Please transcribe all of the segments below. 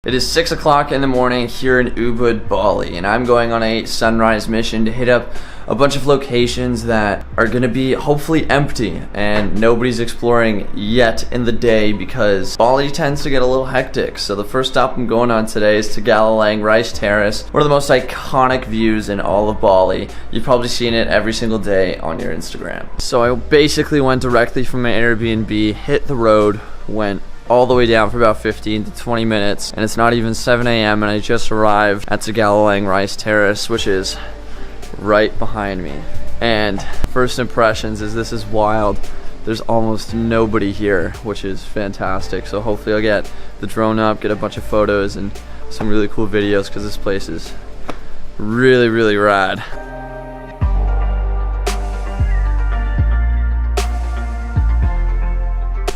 It is 6 o'clock in the morning here in Ubud, Bali, and I'm going on a sunrise mission to hit up a bunch of locations that are going to be hopefully empty and nobody's exploring yet in the day because Bali tends to get a little hectic. So the first stop I'm going on today is Tegalalang Rice Terrace, one of the most iconic views in all of Bali. You've probably seen it every single day on your Instagram. So I basically went directly from my Airbnb, hit the road, went all the way down for about 15 to 20 minutes, and it's not even 7 a.m. and I just arrived at Tegalalang Rice Terrace, which is right behind me. And first impressions is this is wild. There's almost nobody here, which is fantastic. So hopefully I'll get the drone up, get a bunch of photos and some really cool videos because this place is really rad.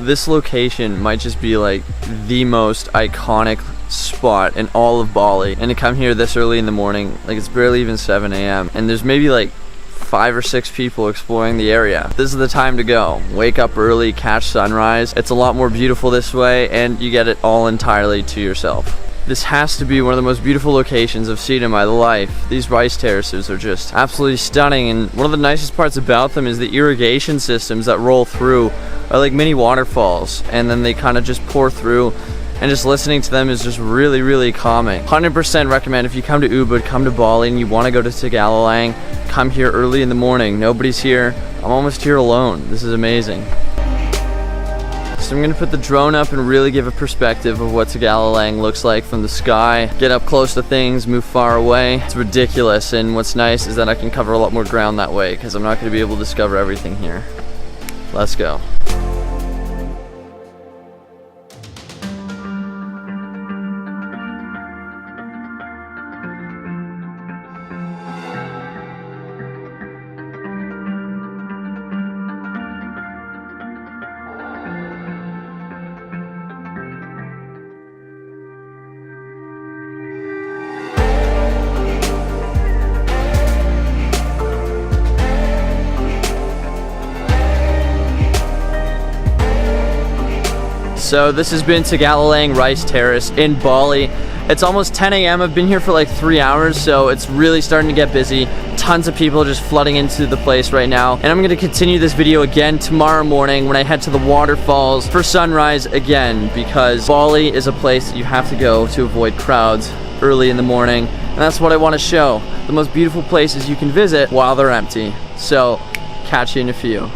This location might just be like the most iconic spot in all of Bali, and to come here this early in the morning, like it's barely even 7 a.m. and there's maybe like 5 or 6 people exploring the area. This is the time to go. Wake up early, catch sunrise. It's a lot more beautiful this way and you get it all entirely to yourself. This has to be one of the most beautiful locations I've seen in my life. These rice terraces are just absolutely stunning, and one of the nicest parts about them is the irrigation systems that roll through are like mini waterfalls, and then they kind of just pour through, and just listening to them is just really calming. 100% recommend if you come to Ubud, come to Bali and you want to go to Tegalalang, come here early in the morning. Nobody's here. I'm almost here alone. This is amazing. So I'm gonna put the drone up and really give a perspective of what Tegalalang looks like from the sky. Get up close to things, move far away. It's ridiculous, and what's nice is that I can cover a lot more ground that way because I'm not gonna be able to discover everything here. Let's go. So this has been Tegalalang Rice Terrace in Bali. It's almost 10 a.m. I've been here for like 3 hours, so it's really starting to get busy. Tons of people just flooding into the place right now. And I'm going to continue this video again tomorrow morning when I head to the waterfalls for sunrise again, because Bali is a place that you have to go to avoid crowds early in the morning. And that's what I want to show. The most beautiful places you can visit while they're empty. So catch you in a few.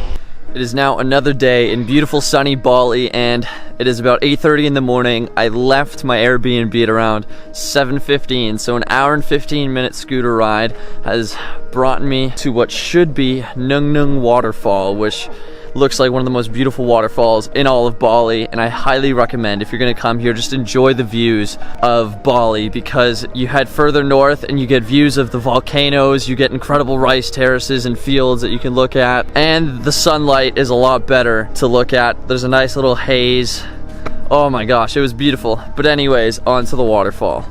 It is now another day in beautiful sunny Bali, and it is about 8:30 in the morning. I left my Airbnb at around 7:15, so an hour and 15-minute scooter ride has brought me to what should be Nungnung waterfall, which looks like one of the most beautiful waterfalls in all of Bali, and I highly recommend if you're gonna come here, just enjoy the views of Bali, because you head further north and you get views of the volcanoes, you get incredible rice terraces and fields that you can look at, and the sunlight is a lot better to look at. There's a nice little haze. Oh my gosh, it was beautiful. But anyways, on to the waterfall.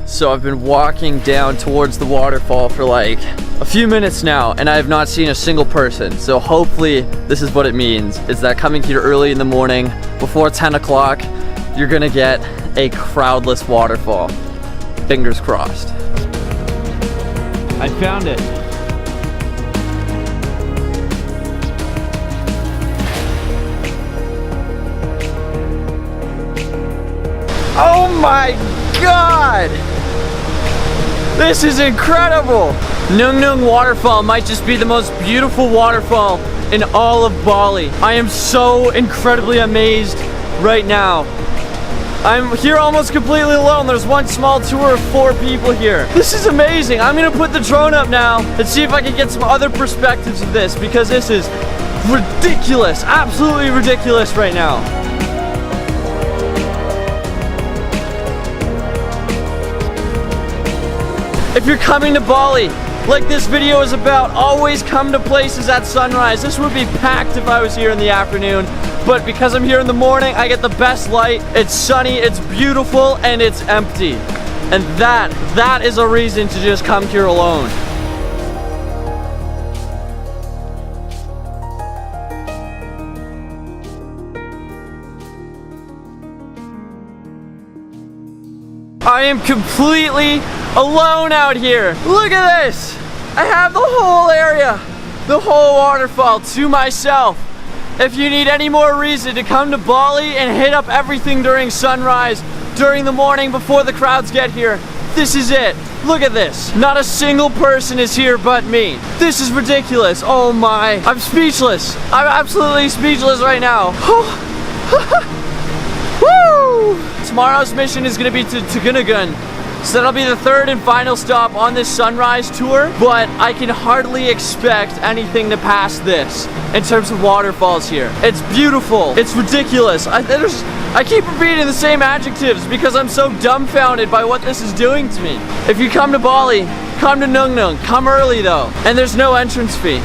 So I've been walking down towards the waterfall for like a few minutes now, and I have not seen a single person. So hopefully this is what it means, is that coming here early in the morning before 10 o'clock, you're gonna get a crowdless waterfall. Fingers crossed. I found it. Oh my God! This is incredible! Nungnung waterfall might just be the most beautiful waterfall in all of Bali. I am so incredibly amazed right now. I'm here almost completely alone. There's one small tour of 4 people here. This is amazing. I'm gonna put the drone up now and see if I can get some other perspectives of this, because this is ridiculous, absolutely ridiculous right now. If you're coming to Bali, like this video is about, always come to places at sunrise. This would be packed if I was here in the afternoon, but because I'm here in the morning, I get the best light. It's sunny, it's beautiful, and it's empty. And that is a reason to just come here alone. I am completely alone out here. Look at this. I have the whole area, the whole waterfall to myself. If you need any more reason to come to Bali and hit up everything during sunrise, during the morning before the crowds get here, this is it. Look at this. Not a single person is here but me. This is ridiculous. Oh my. I'm speechless. I'm absolutely speechless right now. Woo! Tomorrow's mission is going to be to Tegunungan. So that'll be the third and final stop on this sunrise tour, but I can hardly expect anything to pass this in terms of waterfalls here. It's beautiful. It's ridiculous. I keep repeating the same adjectives because I'm so dumbfounded by what this is doing to me. If you come to Bali, come to Nungnung. Come early though, and there's no entrance fee.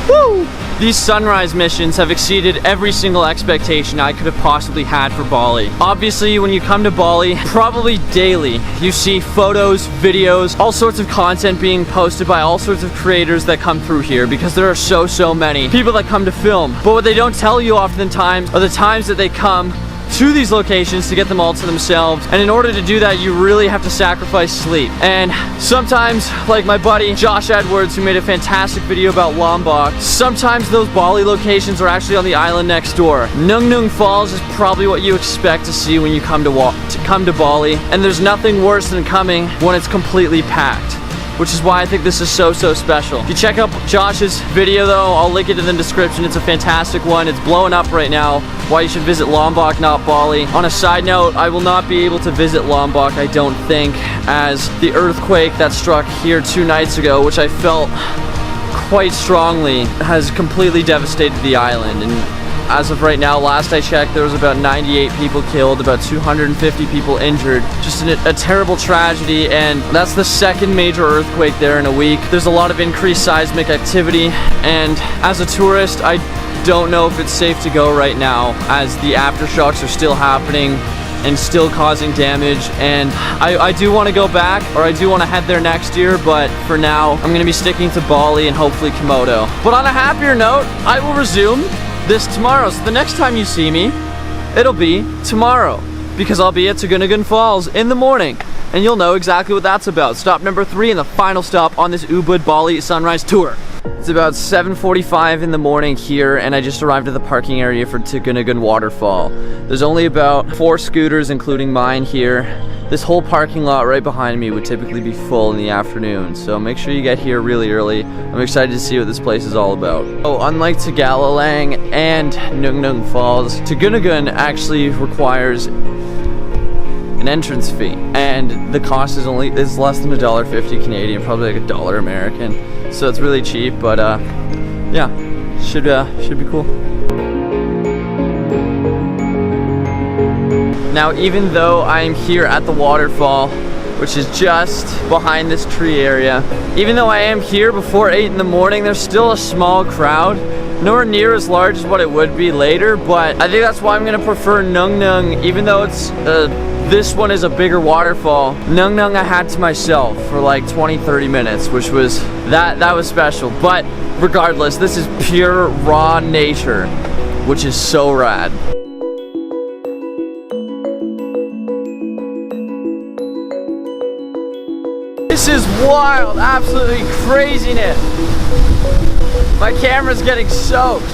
Woo! These sunrise missions have exceeded every single expectation I could have possibly had for Bali. Obviously, when you come to Bali, probably daily, you see photos, videos, all sorts of content being posted by all sorts of creators that come through here because there are so many people that come to film. But what they don't tell you oftentimes are the times that they come to these locations to get them all to themselves, and in order to do that you really have to sacrifice sleep. And sometimes, like my buddy Josh Edwards, who made a fantastic video about Lombok, sometimes those Bali locations are actually on the island next door. Nungnung Falls is probably what you expect to see when you come to Bali, and there's nothing worse than coming when it's completely packed, which is why I think this is so special. If you check out Josh's video though, I'll link it in the description. It's a fantastic one. It's blowing up right now. Why you should visit Lombok, not Bali. On a side note, I will not be able to visit Lombok, I don't think, as the earthquake that struck here 2 nights ago, which I felt quite strongly, has completely devastated the island. And as of right now, last I checked, there was about 98 people killed, about 250 people injured. Just a terrible tragedy, and that's the second major earthquake there in a week. There's a lot of increased seismic activity, and as a tourist, I don't know if it's safe to go right now, as the aftershocks are still happening and still causing damage. And I do want to go back, or I do want to head there next year, but for now, I'm going to be sticking to Bali and hopefully Komodo. But on a happier note, I will resume this tomorrow. So the next time you see me, it'll be tomorrow, because I'll be at Tegunungan Falls in the morning, and you'll know exactly what that's about. Stop number 3 and the final stop on this Ubud Bali sunrise tour. It's about 7:45 in the morning here, and I just arrived at the parking area for Tegunungan waterfall. There's only about 4 scooters, including mine here. This whole parking lot right behind me would typically be full in the afternoon, so make sure you get here really early. I'm excited to see what this place is all about. Oh, unlike Tegalalang and Nungnung Falls, Tegunungan actually requires an entrance fee, and the cost is less than $1.50 Canadian, probably like $1 American. So it's really cheap, but yeah, should be cool. Now, even though I'm here at the waterfall, which is just behind this tree area, even though I am here before 8 in the morning, there's still a small crowd. Nowhere near as large as what it would be later, but I think that's why I'm gonna prefer Nungnung, even though it's this one is a bigger waterfall. Nungnung I had to myself for like 20-30 minutes, which was that was special. But regardless, this is pure raw nature, which is so rad. This is wild, absolutely craziness. My camera's getting soaked.